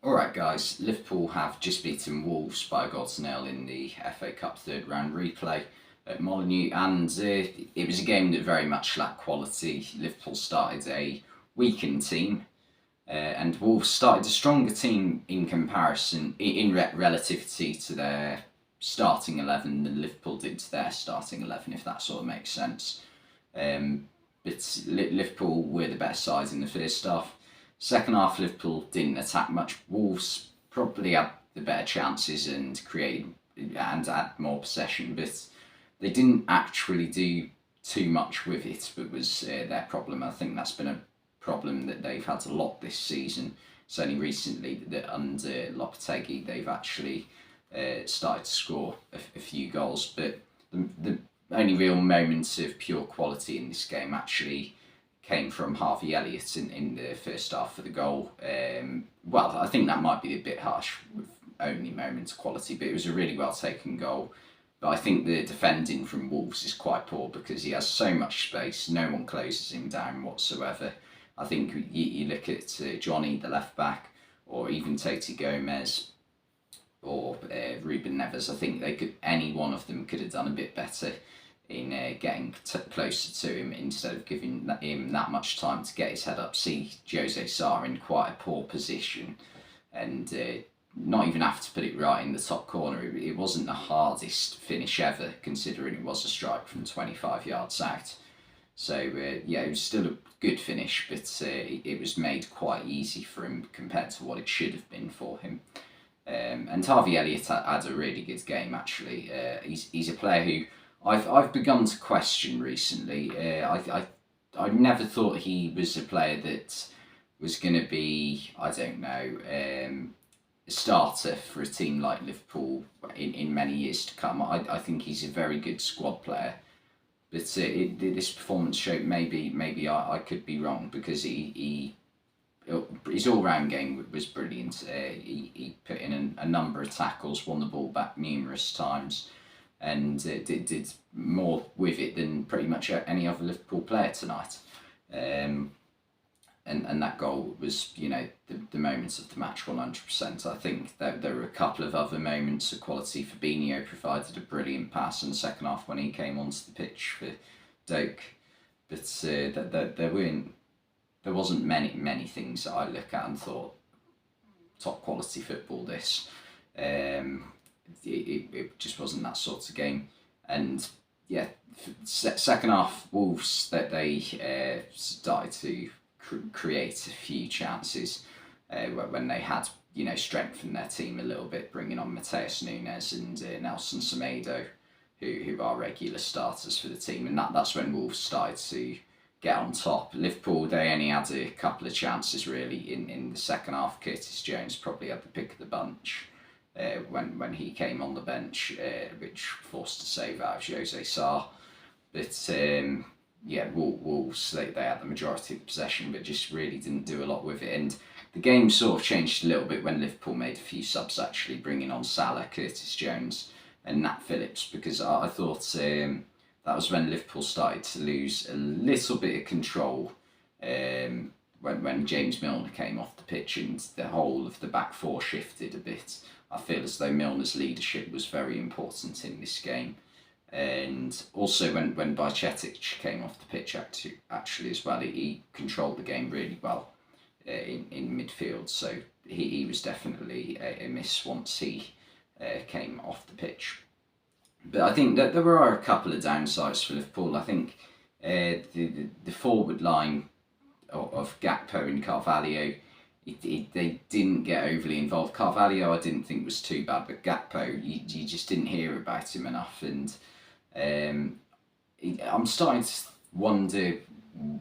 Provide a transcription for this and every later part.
Alright guys, Liverpool have just beaten Wolves by a goal to nil in the FA Cup third round replay at Molineux, and it was a game that very much lacked quality. Liverpool started a weakened team, and Wolves started a stronger team in comparison, in relativity to their starting 11 than Liverpool did to their starting 11, if that sort of makes sense. But Liverpool were the better side in the first half. Second half, Liverpool didn't attack much. Wolves probably had the better chances and had more possession, but they didn't actually do too much with it. But was their problem. I think that's been a problem that they've had a lot this season. It's only recently that under Lopetegui they've actually started to score a few goals. But the only real moments of pure quality in this game actually came from Harvey Elliott in the first half for the goal. Well, I think that might be a bit harsh with only moments of quality, but it was a really well taken goal. But I think the defending from Wolves is quite poor because he has so much space, no one closes him down whatsoever. I think you look at Johnny, the left back, or even Toti Gomez, or Ruben Neves. I think any one of them could have done a bit better in getting closer to him instead of giving him that much time to get his head up. See Jose Sarr in quite a poor position and not even have to put it right in the top corner. It wasn't the hardest finish ever, considering it was a strike from 25 yards out. So yeah, it was still a good finish, but it was made quite easy for him compared to what it should have been for him. And Harvey Elliott had a really good game actually. He's a player who I've begun to question recently. I never thought he was a player that was going to be, I don't know, a starter for a team like Liverpool in many years to come. I think he's a very good squad player, but this performance showed maybe I could be wrong because his all-round game was brilliant. He put in a number of tackles, won the ball back numerous times, and did more with it than pretty much any other Liverpool player tonight. And that goal was, the moments of the match 100%. I think that there were a couple of other moments of quality. Fabinho provided a brilliant pass in the second half when he came onto the pitch for Doak, but there wasn't many things that I look at and thought top quality football. This. It just wasn't that sort of game, and yeah, second half Wolves that they started to create a few chances when they had strengthened their team a little bit, bringing on Mateus Nunes and Nelson Semedo, who are regular starters for the team, and that's when Wolves started to get on top. Liverpool, they only had a couple of chances really in the second half. Curtis Jones probably had the pick of the bunch when he came on the bench, which forced a save out of Jose Sarr. But yeah, Wolves, they had the majority of the possession, but just really didn't do a lot with it. And the game sort of changed a little bit when Liverpool made a few subs, actually, bringing on Salah, Curtis Jones and Nat Phillips, because I thought that was when Liverpool started to lose a little bit of control when James Milner came off the pitch and the whole of the back four shifted a bit. I feel as though Milner's leadership was very important in this game. And also when Bajcetic came off the pitch actually as well, he controlled the game really well in midfield. So he was definitely a miss once he came off the pitch. But I think that there were a couple of downsides for Liverpool. I think the forward line of Gakpo and Carvalho, they didn't get overly involved. Carvalho I didn't think was too bad, but Gakpo, you just didn't hear about him enough. And I'm starting to wonder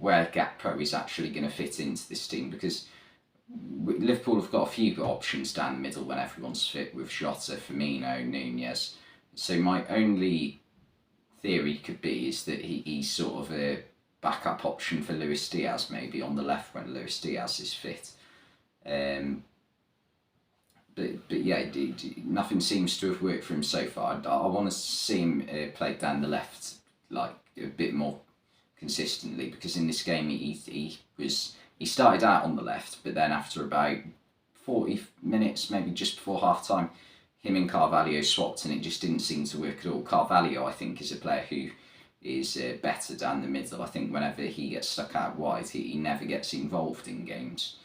where Gakpo is actually going to fit into this team, because Liverpool have got a few options down the middle when everyone's fit, with Jota, Firmino, Nunez. So my only theory could be is that he's sort of a backup option for Luis Diaz, maybe on the left when Luis Diaz is fit. But yeah, nothing seems to have worked for him so far. I want to see him play down the left like a bit more consistently, because in this game he started out on the left, but then after about 40 minutes, maybe just before half time, him and Carvalho swapped and it just didn't seem to work at all. Carvalho, I think, is a player who is better down the middle. I think whenever he gets stuck out wide, he never gets involved in games.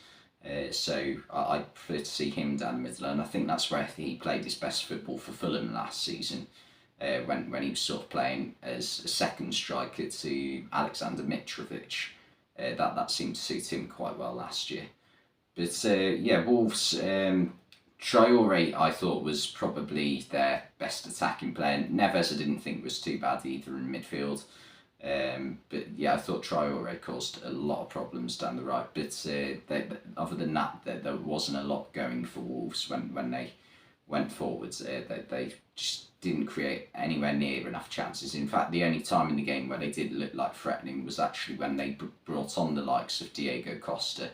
So I prefer to see him down the middle, and I think that's where he played his best football for Fulham last season, when he was sort of playing as a second striker to Alexander Mitrovic. That seemed to suit him quite well last year. But yeah, Wolves, Traore I thought was probably their best attacking player. Neves I didn't think was too bad either in midfield. But yeah, I thought Traore caused a lot of problems down the right. But other than that, there wasn't a lot going for Wolves when they went forwards. They just didn't create anywhere near enough chances. In fact, the only time in the game where they did look like threatening was actually when they brought on the likes of Diego Costa,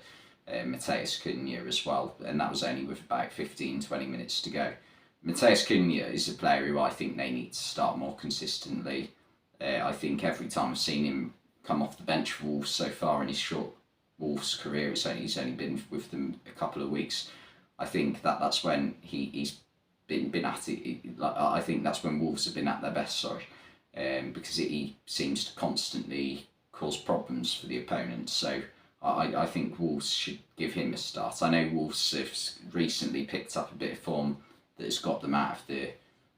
Mateus Cunha as well, and that was only with about 15-20 minutes to go. Mateus Cunha is a player who I think they need to start more consistently. I think every time I've seen him come off the bench for Wolves so far in his short Wolves career, he's only been with them a couple of weeks. I think that's when he's been at it. I think that's when Wolves have been at their best. Because he seems to constantly cause problems for the opponent. So I think Wolves should give him a start. I know Wolves have recently picked up a bit of form that has got them out of the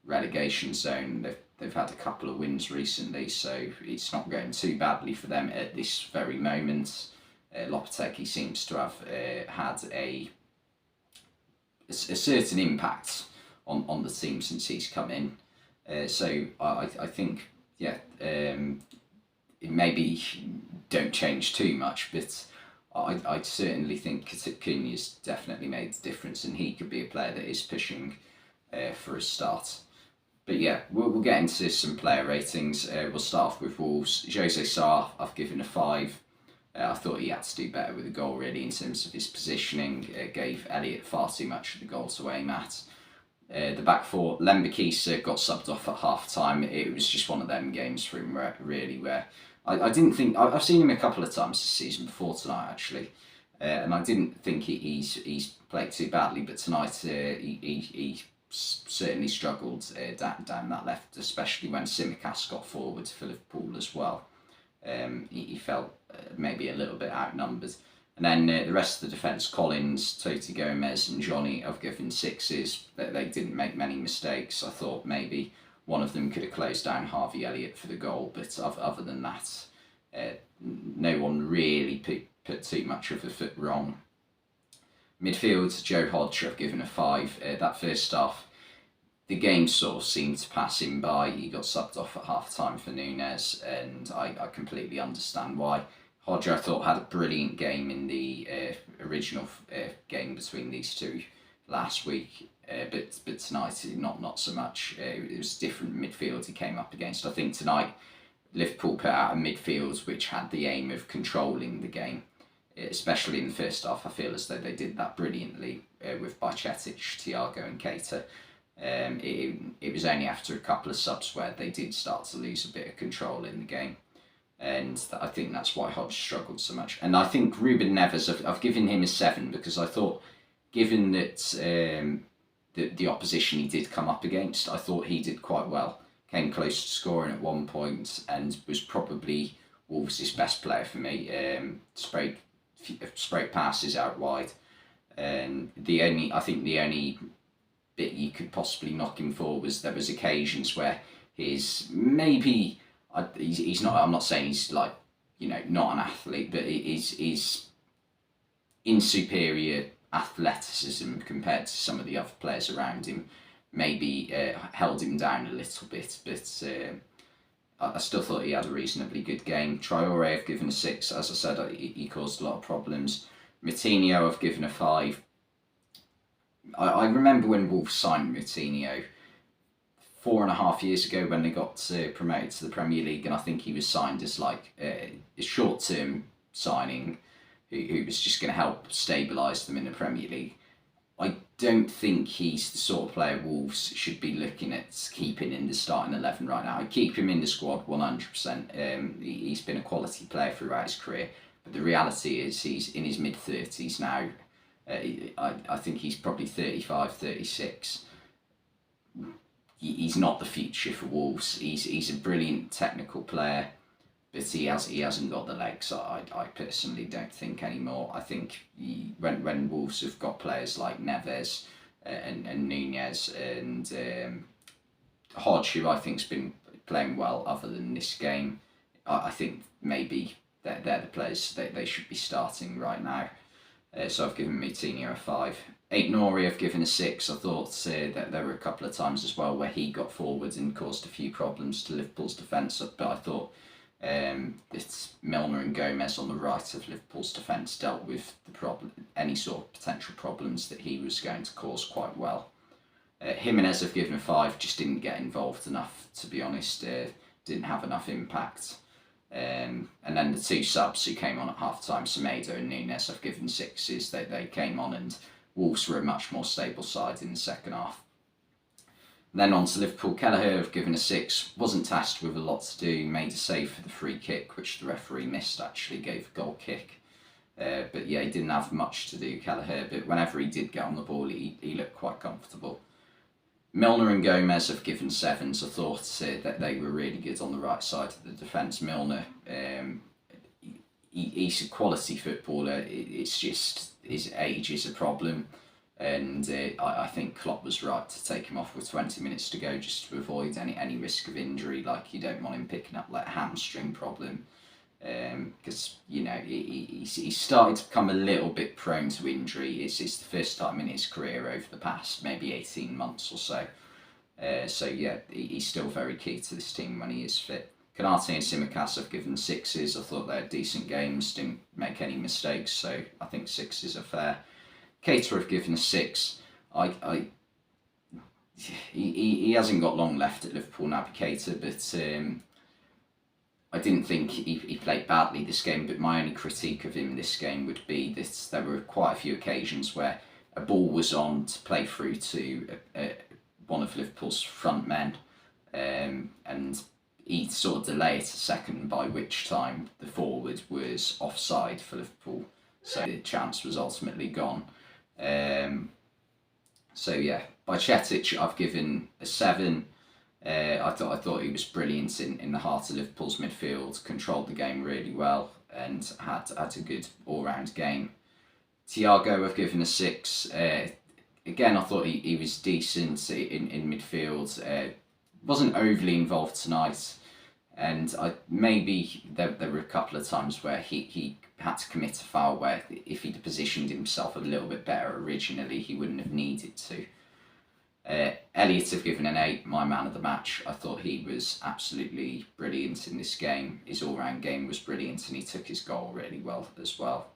relegation zone. They've had a couple of wins recently, so it's not going too badly for them at this very moment. Lopetegui seems to have had a certain impact on the team since he's come in. So I think, yeah, maybe don't change too much, but I certainly think Cunha's definitely made the difference, and he could be a player that is pushing for a start. But yeah, we'll get into some player ratings. We'll start off with Wolves. Jose Sarr, I've given a 5. I thought he had to do better with the goal, really, in terms of his positioning. Gave Elliott far too much of the goal to aim at. The back four, Lembakisa got subbed off at half time. It was just one of them games for him where I didn't think... I've seen him a couple of times this season, before tonight actually, and I didn't think he's played too badly, but tonight he certainly struggled down that left, especially when Tsimikas got forward for Liverpool as well. He felt maybe a little bit outnumbered. And then the rest of the defence, Collins, Toti Gomez and Johnny, I've given 6s. They didn't make many mistakes. I thought maybe one of them could have closed down Harvey Elliott for the goal, but other than that, no one really put too much of a foot wrong. Midfield, Joe Hodge, I've given a 5. That first half, the game sort of seemed to pass him by. He got subbed off at half time for Nunes, and I completely understand why. Hodge, I thought, had a brilliant game in the original game between these two last week, but tonight not so much. It was different midfield he came up against. I think tonight Liverpool put out a midfield which had the aim of controlling the game, especially in the first half. I feel as though they did that brilliantly with Bajcetic, Thiago and Keita. It was only after a couple of subs where they did start to lose a bit of control in the game. And I think that's why Hodge struggled so much. And I think Ruben Neves, I've given him a 7 because I thought, given that the opposition he did come up against, I thought he did quite well. Came close to scoring at one point and was probably Wolves' best player for me. Sprayed passes out wide. And the only bit you could possibly knock him for was there was occasions where he's not. I'm not saying he's not an athlete, but he's in superior athleticism compared to some of the other players around him. Maybe held him down a little bit, but I still thought he had a reasonably good game. Traore, I've given a 6. As I said, he caused a lot of problems. Moutinho, I've given a 5. I remember when Wolves signed Moutinho 4.5 years ago when they got promoted to the Premier League, and I think he was signed as a short-term signing who was just going to help stabilise them in the Premier League. I don't think he's the sort of player Wolves should be looking at keeping in the starting 11 right now. I keep him in the squad 100%. He's been a quality player throughout his career, but the reality is he's in his mid-30s now. I think he's probably 35, 36. He's not the future for Wolves. He's a brilliant technical player, but he hasn't got the legs. I personally don't think anymore. I think when Wolves have got players like Neves and Nunez and Hodge, who I think's been playing well other than this game, I think maybe they're the players that they should be starting right now. So I've given Moutinho a 5. Aït-Nouri I've given a 6. I thought that there were a couple of times as well where he got forwards and caused a few problems to Liverpool's defence, but I thought it's Milner and Gomez on the right of Liverpool's defence dealt with any sort of potential problems that he was going to cause quite well. Jimenez I've given a 5, just didn't get involved enough, to be honest, didn't have enough impact. And then the two subs who came on at half time, Semedo and Nunez, I've given 6s. They came on and Wolves were a much more stable side in the second half. Then on to Liverpool. Kelleher I've given a 6. Wasn't tasked with a lot to do. Made a save for the free kick, which the referee missed, actually gave a goal kick. But yeah, he didn't have much to do, Kelleher, but whenever he did get on the ball, he looked quite comfortable. Milner and Gomez have given 7s. I thought that they were really good on the right side of the defence. Milner, he's a quality footballer. It's just his age is a problem, and I think Klopp was right to take him off with 20 minutes to go, just to avoid any risk of injury. Like, you don't want him picking up like a hamstring problem, because he's starting to become a little bit prone to injury. It's the first time in his career over the past maybe 18 months or so. So yeah, he's still very key to this team when he is fit. Konate and Tsimikas have given 6s. I thought they had decent games, didn't make any mistakes, so I think 6s are fair. Keita have given a 6. He hasn't got long left at Liverpool now, Keita, but I didn't think he played badly this game, but my only critique of him this game would be that there were quite a few occasions where a ball was on to play through to one of Liverpool's front men, and he sort of delayed a second, by which time the forward was offside for Liverpool, so the chance was ultimately gone. So yeah, Bajcetic I've given a 7. I thought he was brilliant in the heart of Liverpool's midfield, controlled the game really well, and had a good all-round game. Thiago I've given a 6. Again, I thought he was decent in midfield. Wasn't overly involved tonight, and maybe there were a couple of times where he had to commit a foul where if he'd positioned himself a little bit better originally, he wouldn't have needed to. Elliott have given an 8, my man of the match. I thought he was absolutely brilliant in this game. His all-round game was brilliant, and he took his goal really well as well.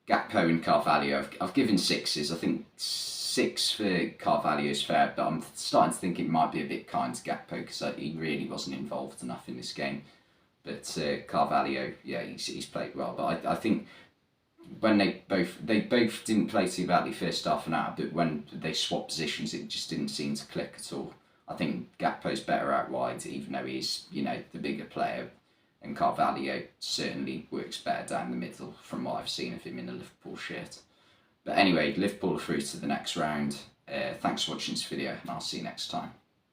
Gakpo and Carvalho, I've given 6s. I think 6 for Carvalho is fair, but I'm starting to think it might be a bit kind to Gakpo because he really wasn't involved enough in this game. But Carvalho, yeah, he's played well. But I think when they both didn't play too badly first half an hour, but when they swapped positions, it just didn't seem to click at all. I think Gakpo's better out wide, even though he's the bigger player, and Carvalho certainly works better down the middle from what I've seen of him in a Liverpool shirt. But anyway, Liverpool are through to the next round. Thanks for watching this video, and I'll see you next time.